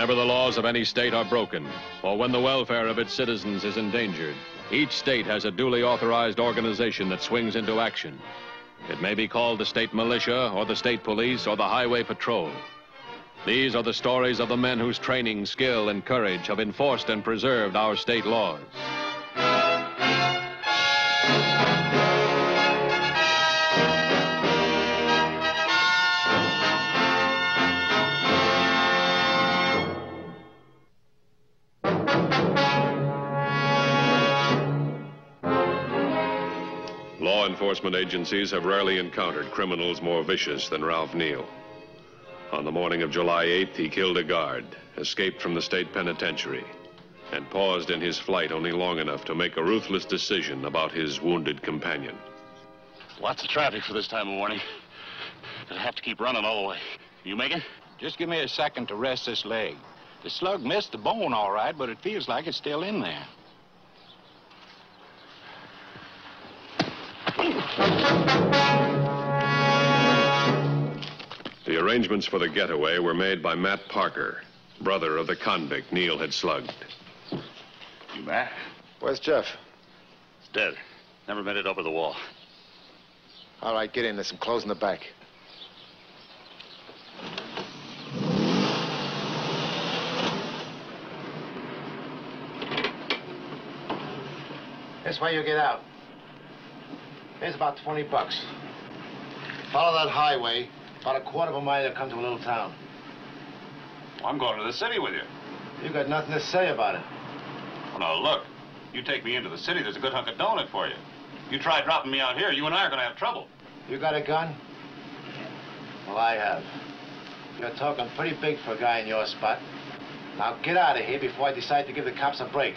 Whenever the laws of any state are broken, or when the welfare of its citizens is endangered, each state has a duly authorized organization that swings into action. It may be called the state militia, or the state police, or the highway patrol. These are the stories of the men whose training, skill, and courage have enforced and preserved our state laws. Law enforcement agencies have rarely encountered criminals more vicious than Ralph Neal. On the morning of July 8th, he killed a guard, escaped from the state penitentiary, and paused in his flight only long enough to make a ruthless decision about his wounded companion. Lots of traffic for this time of morning. I'll have to keep running all the way. You make it? Just give me a second to rest this leg. The slug missed the bone all right, but it feels like it's still in there. The arrangements for the getaway were made by Matt Parker, brother of the convict Neal had slugged. You Matt? Where's Jeff? He's dead. Never made it over the wall. All right, get in. There's some clothes in the back. This way you get out. Here's about 20 bucks. Follow that highway. About a quarter of a mile, you'll come to a little town. Well, I'm going to the city with you. You got nothing to say about it. Well, now, look. You take me into the city, there's a good hunk of donut for you. You try dropping me out here, you and I are going to have trouble. You got a gun? Well, I have. You're talking pretty big for a guy in your spot. Now get out of here before I decide to give the cops a break.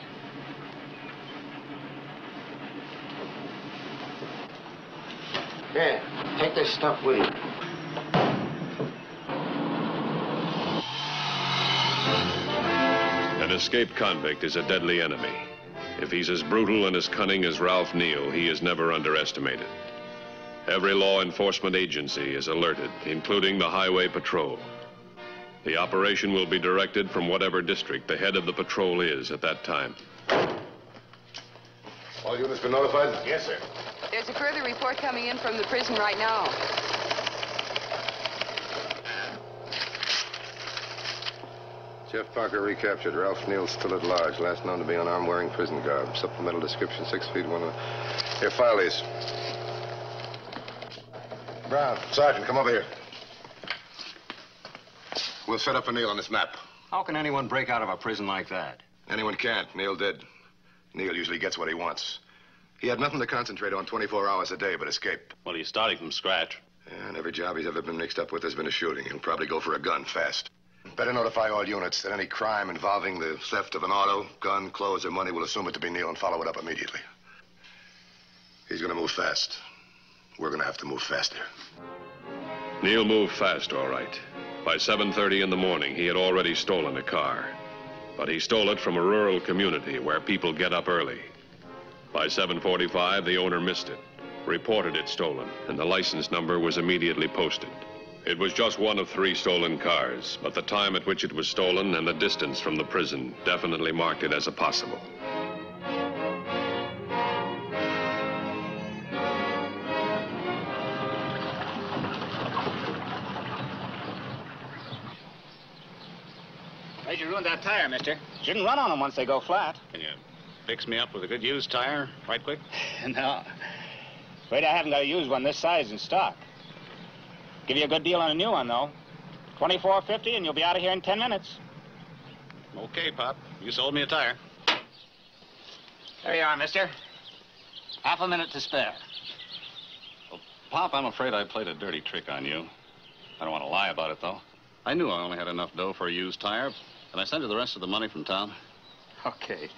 Here, take this stuff with you. An escaped convict is a deadly enemy. If he's as brutal and as cunning as Ralph Neal, he is never underestimated. Every law enforcement agency is alerted, including the highway patrol. The operation will be directed from whatever district the head of the patrol is at that time. All units been notified? Yes, sir. There's a further report coming in from the prison right now. Jeff Parker recaptured. Ralph Neal still at large. Last known to be unarmed, wearing prison garb. Supplemental description, 6 feet, 1... Here, file these. Brown, Sergeant, come over here. We'll set up for Neal on this map. How can anyone break out of a prison like that? Anyone can't. Neal did. Neal usually gets what he wants. He had nothing to concentrate on 24 hours a day but escape. Well, he's starting from scratch. And every job he's ever been mixed up with has been a shooting. He'll probably go for a gun fast. Better notify all units that any crime involving the theft of an auto, gun, clothes, or money will assume it to be Neal and follow it up immediately. He's gonna move fast. We're gonna have to move faster. Neal moved fast, all right. By 7:30 in the morning, he had already stolen a car. But he stole it from a rural community where people get up early. By 7:45, the owner missed it, reported it stolen, and the license number was immediately posted. It was just one of 3 stolen cars, but the time at which it was stolen and the distance from the prison definitely marked it as a possible. Afraid you ruined that tire, mister. Shouldn't run on them once they go flat. Can you fix me up with a good used tire right quick? No. Afraid I haven't got a used one this size in stock. Give you a good deal on a new one, though. $24.50, and you'll be out of here in 10 minutes. Okay, Pop. You sold me a tire. There you are, mister. Half a minute to spare. Well, Pop, I'm afraid I played a dirty trick on you. I don't want to lie about it, though. I knew I only had enough dough for a used tire, and I sent you the rest of the money from town. Okay.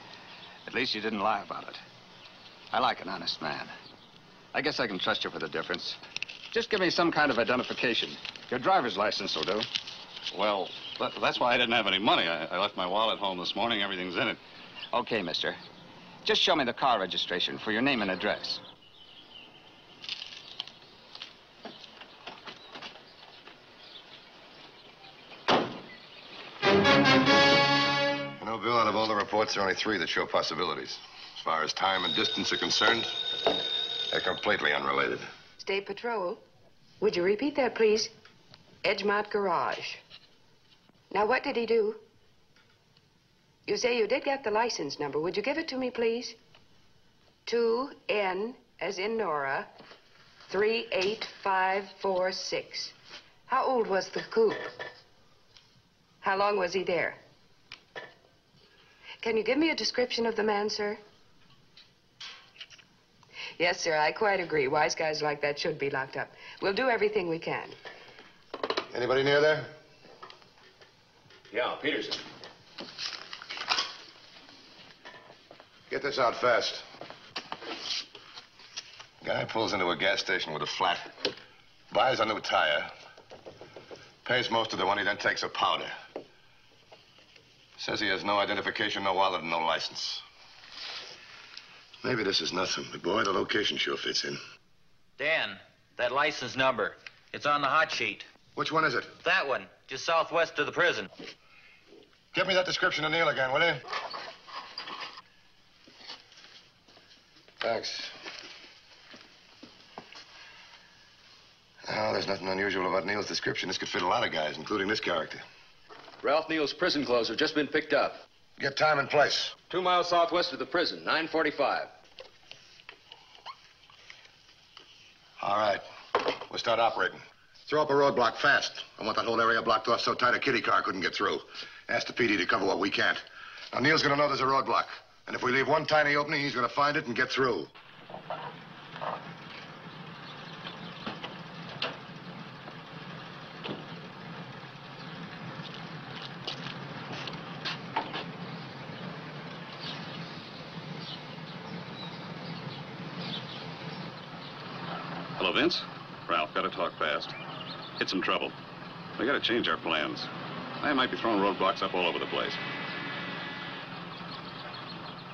At least you didn't lie about it. I like an honest man. I guess I can trust you for the difference. Just give me some kind of identification. Your driver's license will do. Well, that's why I didn't have any money. I left my wallet home this morning. Everything's in it. Okay, mister. Just show me the car registration for your name and address. of all the reports, there are only 3 that show possibilities. As far as time and distance are concerned, they're completely unrelated. State Patrol. Would you repeat that, please? Edgemont Garage. Now, what did he do? You say you did get the license number. Would you give it to me, please? 2N, as in Nora, 38546. How old was the coupe? How long was he there? Can you give me a description of the man, sir? Yes, sir, I quite agree. Wise guys like that should be locked up. We'll do everything we can. Anybody near there? Yeah, Peterson. Get this out fast. Guy pulls into a gas station with a flat, buys a new tire, pays most of the money, then takes a powder. Says he has no identification, no wallet, and no license. Maybe this is nothing, but boy, the location sure fits in. Dan, that license number. It's on the hot sheet. Which one is it? That one, just southwest of the prison. Give me that description of Neil again, will you? Thanks. Oh, there's nothing unusual about Neil's description. This could fit a lot of guys, including this character. Ralph Neal's prison clothes have just been picked up. Get time and place. 2 miles southwest of the prison, 9:45. All right. We'll start operating. Throw up a roadblock fast. I want that whole area blocked off so tight a kiddie car couldn't get through. Ask the PD to cover what we can't. Now, Neil's gonna know there's a roadblock. And if we leave one tiny opening, he's gonna find it and get through. Hello, Vince. Ralph, gotta talk fast. Hit some trouble. We gotta change our plans. They might be throwing roadblocks up all over the place.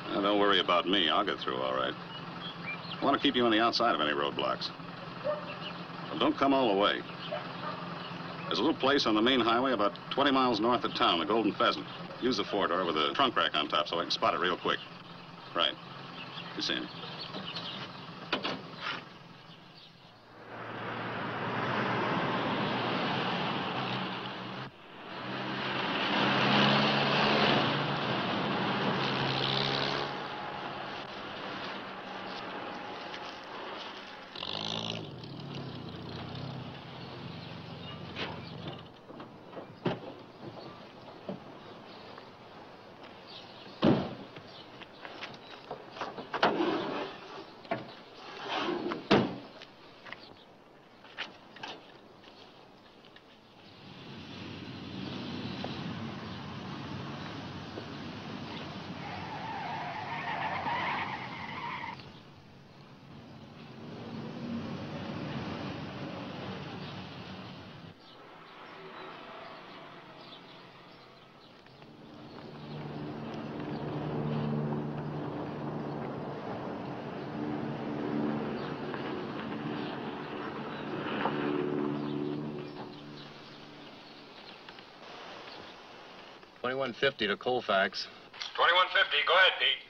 Now, don't worry about me. I'll get through all right. I want to keep you on the outside of any roadblocks. But don't come all the way. There's a little place on the main highway about 20 miles north of town, the Golden Pheasant. Use the 4-door with a trunk rack on top so I can spot it real quick. Right. You see him? $21.50 to Colfax. $21.50. Go ahead, Pete.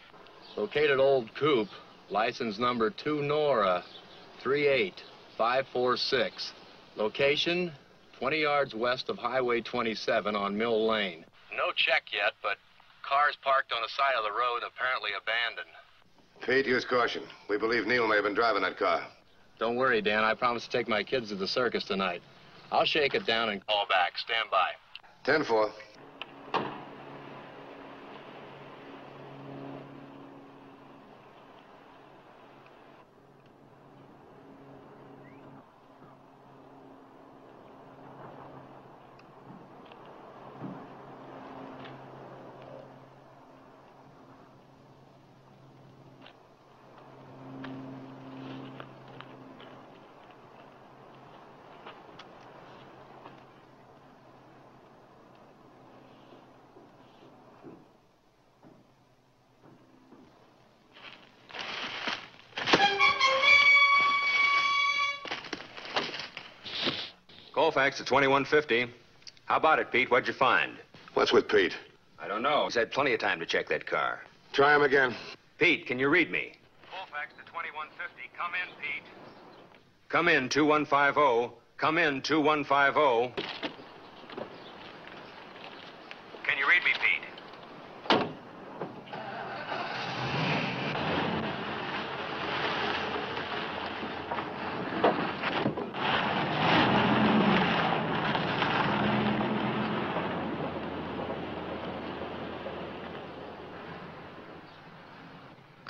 Located old coupe. License number 2 Nora 38546. Location 20 yards west of Highway 27 on Mill Lane. No check yet, but cars parked on the side of the road, apparently abandoned. Pete, use caution. We believe Neil may have been driving that car. Don't worry, Dan. I promised to take my kids to the circus tonight. I'll shake it down and call back. Stand by. 10-4. Colfax at 21.50. How about it, Pete? What'd you find? What's with Pete? I I don't know. He's had plenty of time to check that car. Try him again. Pete, can you read me? Colfax to 2150. Come in, Pete. Come in, 2150. Come in, 2150. Can you read me, Pete?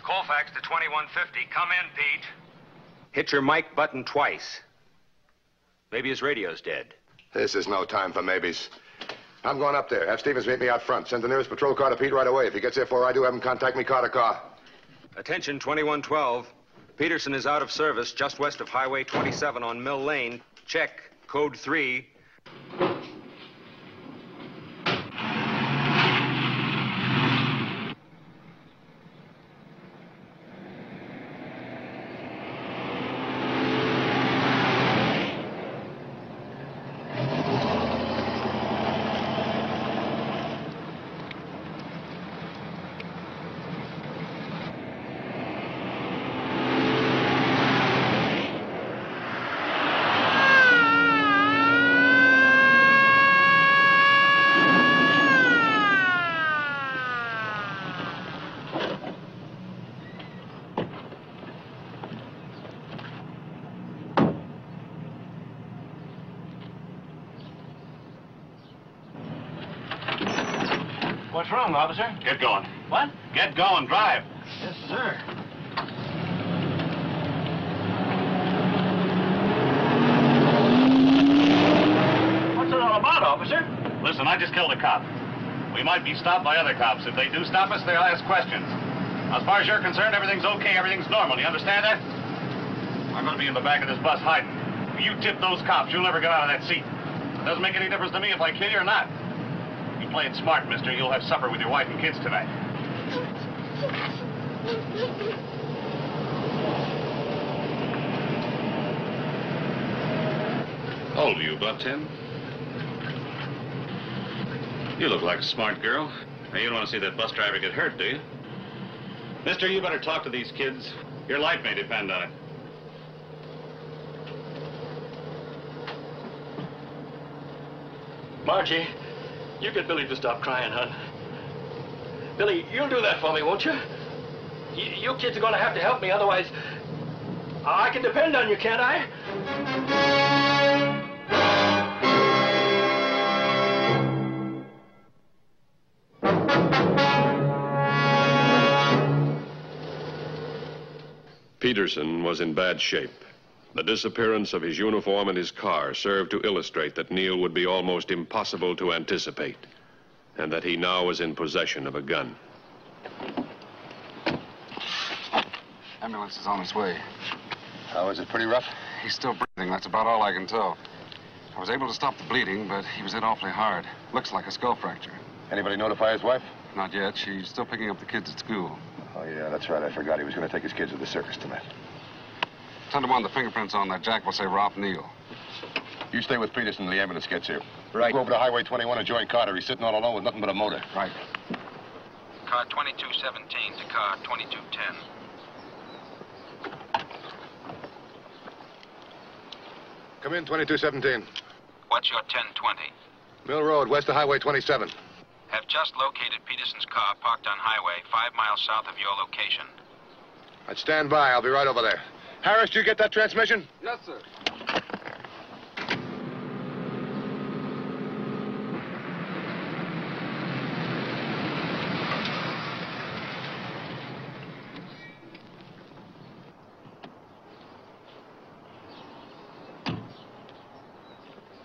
Colfax to 2150. Come in, Pete. Hit your mic button twice. Maybe his radio's dead. This is no time for maybes. I'm going up there. Have Stevens meet me out front. Send the nearest patrol car to Pete right away. If he gets there before I do, have him contact me car to car. Attention, 2112. Peterson is out of service just west of Highway 27 on Mill Lane. Check. Code 3. What's wrong, officer? Get going. What? Get going. Drive. Yes, sir. What's it all about, officer? Listen, I just killed a cop. We might be stopped by other cops. If they do stop us, they'll ask questions. As far as you're concerned, everything's okay. Everything's normal. You understand that? I'm going to be in the back of this bus hiding. If you tip those cops, you'll never get out of that seat. It doesn't make any difference to me if I kill you or not. You play it smart, mister. You'll have supper with your wife and kids tonight. How old are you, about 10? You look like a smart girl. Now, you don't want to see that bus driver get hurt, do you? Mister, you better talk to these kids. Your life may depend on it. Margie, you get Billy to stop crying, hon. Billy, you'll do that for me, won't you? You kids are going to have to help me, otherwise I can depend on you, can't I? Peterson was in bad shape. The disappearance of his uniform and his car served to illustrate that Neil would be almost impossible to anticipate, and that he now was in possession of a gun. Ambulance is on its way. How is it? Pretty rough? He's still breathing. That's about all I can tell. I was able to stop the bleeding, but he was hit awfully hard. Looks like a skull fracture. Anybody notify his wife? Not yet. She's still picking up the kids at school. Oh, yeah, that's right. I forgot he was going to take his kids to the circus tonight. 10 to 1, the fingerprints on that jack will say Ralph Neal. You stay with Peterson until the ambulance gets here. Right. Go over to Highway 21 and join Carter. He's sitting all alone with nothing but a motor. Right. Car 2217 to car 2210. Come in, 2217. What's your 1020? Mill Road, west of Highway 27. Have just located Peterson's car parked on highway 5 miles south of your location. I'd stand by. I'll be right over there. Harris, did you get that transmission? Yes, sir.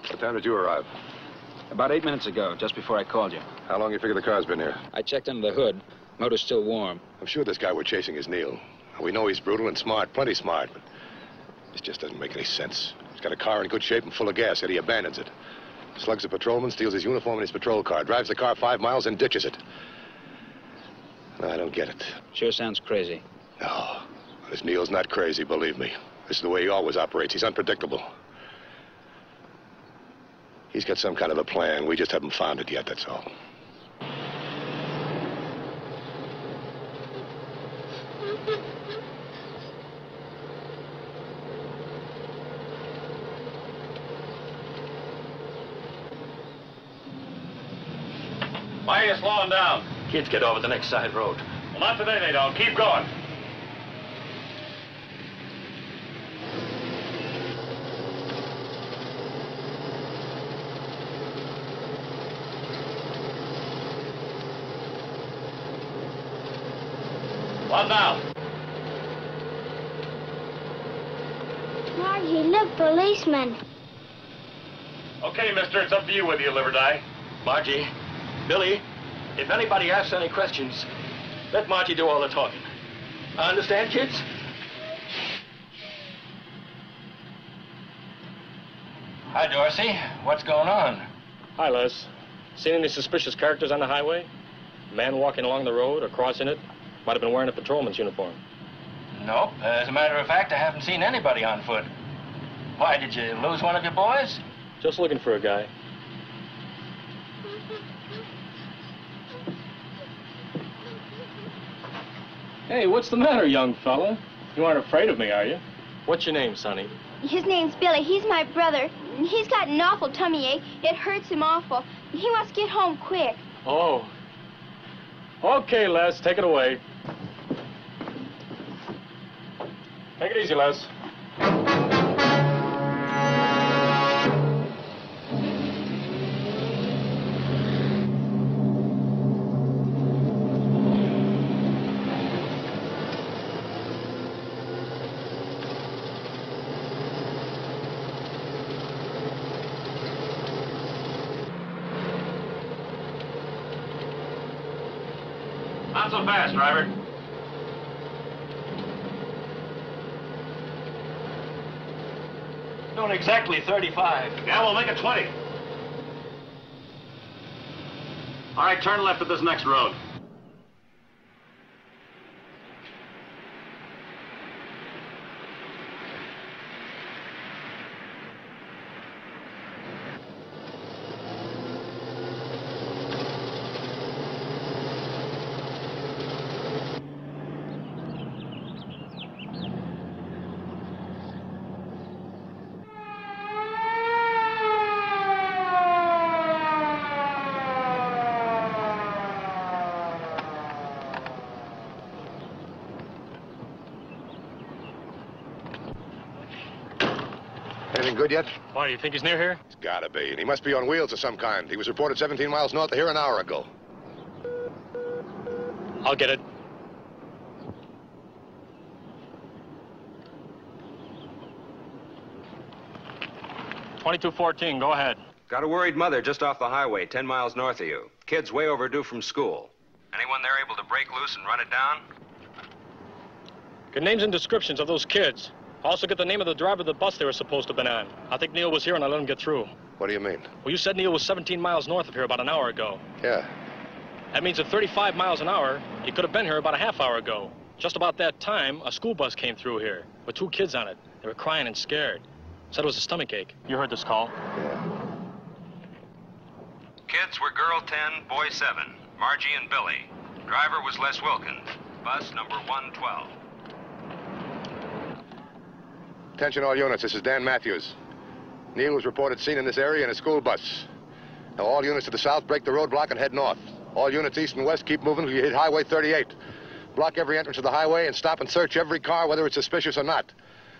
What time did you arrive? About 8 minutes ago, just before I called you. How long you figure the car's been here? I checked under the hood. Motor's still warm. I'm sure this guy we're chasing is Neil. We know he's brutal and smart, plenty smart, but this just doesn't make any sense. He's got a car in good shape and full of gas, yet he abandons it. Slugs a patrolman, steals his uniform and his patrol car, drives the car 5 miles and ditches it. No, I don't get it. Sure sounds crazy. No, this Neil's not crazy, believe me. This is the way he always operates. He's unpredictable. He's got some kind of a plan. We just haven't found it yet, that's all. Why are you slowing down? Kids get over the next side road. Well, not today they don't. Keep going. What now? Margie, look, policeman. Okay, mister, it's up to you whether you live or die. Margie, Billy, if anybody asks any questions, let Margie do all the talking. Understand, kids? Hi, Dorsey. What's going on? Hi, Les. Seen any suspicious characters on the highway? A man walking along the road or crossing it? Might have been wearing a patrolman's uniform. Nope. As a matter of fact, I haven't seen anybody on foot. Why, did you lose one of your boys? Just looking for a guy. Hey, what's the matter, young fella? You aren't afraid of me, are you? What's your name, Sonny? His name's Billy. He's my brother. He's got an awful tummy ache. It hurts him awful. He wants to get home quick. Oh. Okay, Les, take it away. Take it easy, Les. Not so fast, driver. Not exactly 35. Yeah, we'll make it 20. All right, turn left at this next road. Anything good yet? Why, do you think he's near here? It's gotta be. And he must be on wheels of some kind. He was reported 17 miles north of here an hour ago. I'll get it. .2214, go ahead. Got a worried mother just off the highway, 10 miles north of you. Kid's way overdue from school. Anyone there able to break loose and run it down? Get names and descriptions of those kids. Also get the name of the driver of the bus they were supposed to have been on. I think Neil was here and I let him get through. What do you mean? Well, you said Neil was 17 miles north of here about an hour ago. Yeah. That means at 35 miles an hour, he could have been here about a half hour ago. Just about that time, a school bus came through here with 2 kids on it. They were crying and scared. Said it was a stomach ache. You heard this call? Yeah. Kids were girl 10, boy 7. Margie and Billy. Driver was Les Wilkins. Bus number 112. Attention all units, this is Dan Matthews. Neil was reported seen in this area in a school bus. Now all units to the south break the roadblock and head north. All units east and west keep moving till you hit Highway 38. Block every entrance to the highway and stop and search every car, whether it's suspicious or not.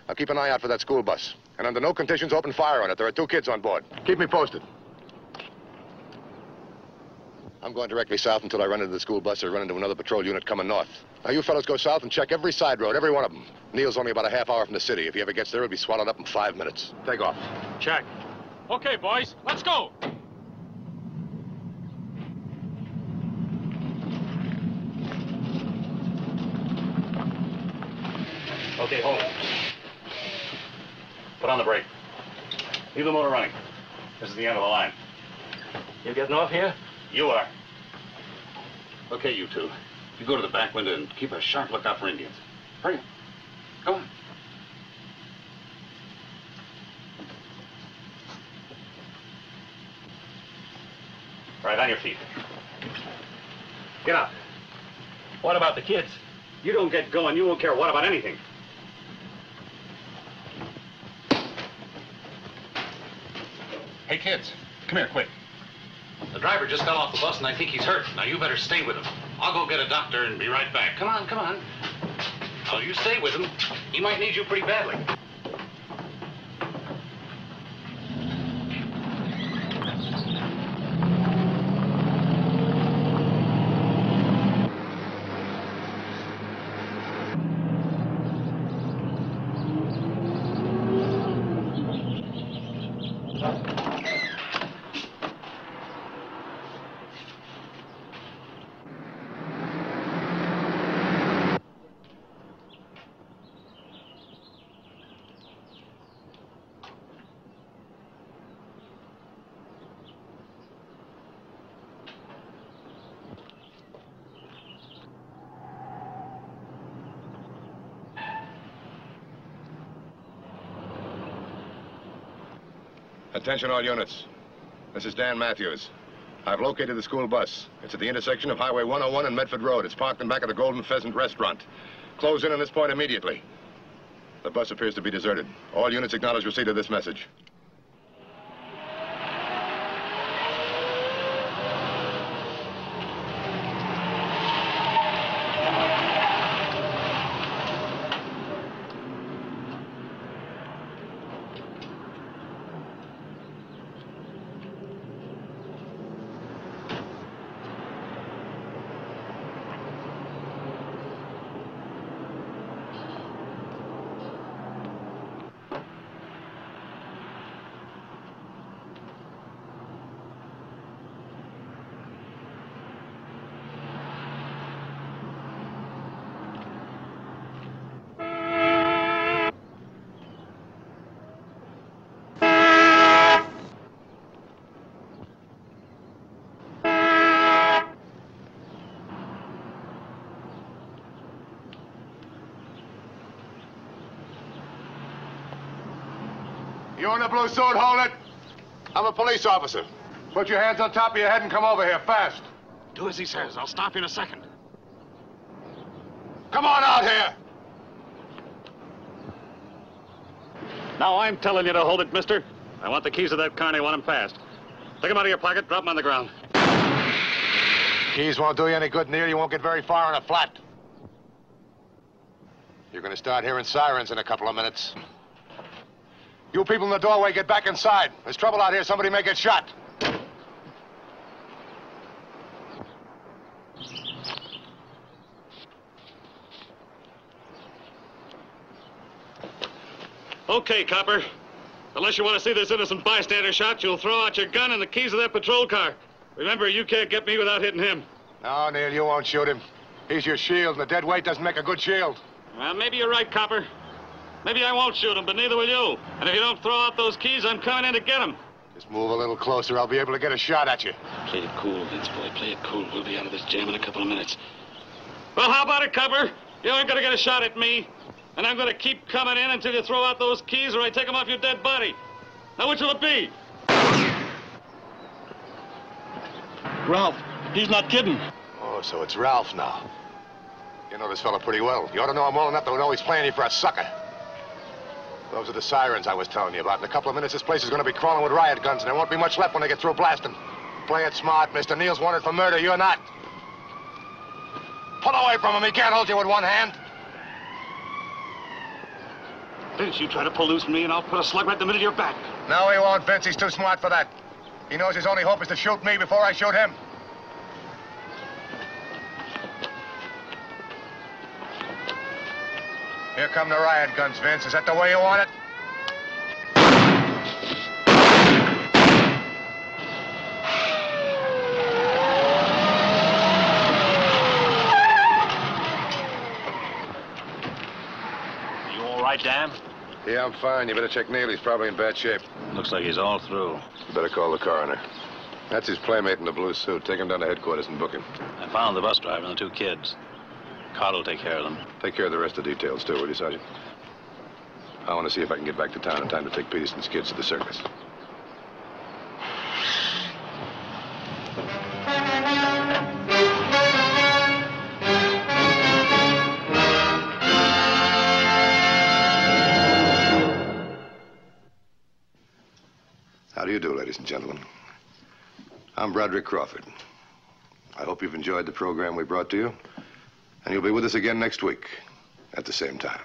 Now keep an eye out for that school bus. And under no conditions open fire on it. There are 2 kids on board. Keep me posted. I'm going directly south until I run into the school bus or run into another patrol unit coming north. Now, you fellas go south and check every side road, every one of them. Neil's only about a half hour from the city. If he ever gets there, he'll be swallowed up in 5 minutes. Take off. Check. Okay, boys, let's go. Okay, hold it. Put on the brake. Leave the motor running. This is the end of the line. You getting off here? You are. Okay, you two. You go to the back window and keep a sharp lookout for Indians. Hurry. Go on. Right, on your feet. Get out. What about the kids? You don't get going, you won't care what about anything. Hey, kids, come here, quick. The driver just fell off the bus and I think he's hurt. Now you better stay with him. I'll go get a doctor and be right back. Come on, come on. Now you stay with him. He might need you pretty badly. Attention all units. This is Dan Matthews. I've located the school bus. It's at the intersection of Highway 101 and Medford Road. It's parked in back of the Golden Pheasant restaurant. Close in on this point immediately. The bus appears to be deserted. All units acknowledge receipt of this message. You in the blue suit, hold it. I'm a police officer. Put your hands on top of your head and come over here, fast. Do as he says. I'll stop you in a second. Come on out here. Now I'm telling you to hold it, mister. I want the keys of that car and I want them fast. Take them out of your pocket, drop them on the ground. Keys won't do you any good, Neil. You won't get very far in a flat. You're going to start hearing sirens in a couple of minutes. You people in the doorway, get back inside. There's trouble out here. Somebody may get shot. Okay, copper. Unless you want to see this innocent bystander shot, you'll throw out your gun and the keys of that patrol car. Remember, you can't get me without hitting him. No, Neil, you won't shoot him. He's your shield, and the dead weight doesn't make a good shield. Well, maybe you're right, copper. Maybe I won't shoot him, but neither will you. And if you don't throw out those keys, I'm coming in to get them. Just move a little closer. I'll be able to get a shot at you. Play it cool, Vince boy. Play it cool. We'll be out of this jam in a couple of minutes. Well, how about it, copper? You ain't gonna get a shot at me. And I'm gonna keep coming in until you throw out those keys or I take them off your dead body. Now, which will it be? Ralph, he's not kidding. Oh, so it's Ralph now. You know this fella pretty well. You ought to know him well enough to know he's playing you for a sucker. Those are the sirens I was telling you about. In a couple of minutes, this place is going to be crawling with riot guns, and there won't be much left when they get through blasting. Play it smart, mister. Neil's wanted for murder. You're not. Pull away from him. He can't hold you with one hand. Vince, you try to pull loose from me, and I'll put a slug right in the middle of your back. No, he won't, Vince. He's too smart for that. He knows his only hope is to shoot me before I shoot him. Here come the riot guns, Vince. Is that the way you want it? You all right, Dan? Yeah, I'm fine. You better check Neil. He's probably in bad shape. Looks like he's all through. You better call the coroner. That's his playmate in the blue suit. Take him down to headquarters and book him. I found the bus driver and the two kids. Card will take care of them. Take care of the rest of the details, too, will you, Sergeant? I want to see if I can get back to town in time to take Peterson's kids to the circus. How do you do, ladies and gentlemen? I'm Broderick Crawford. I hope you've enjoyed the program we brought to you, and you'll be with us again next week at the same time.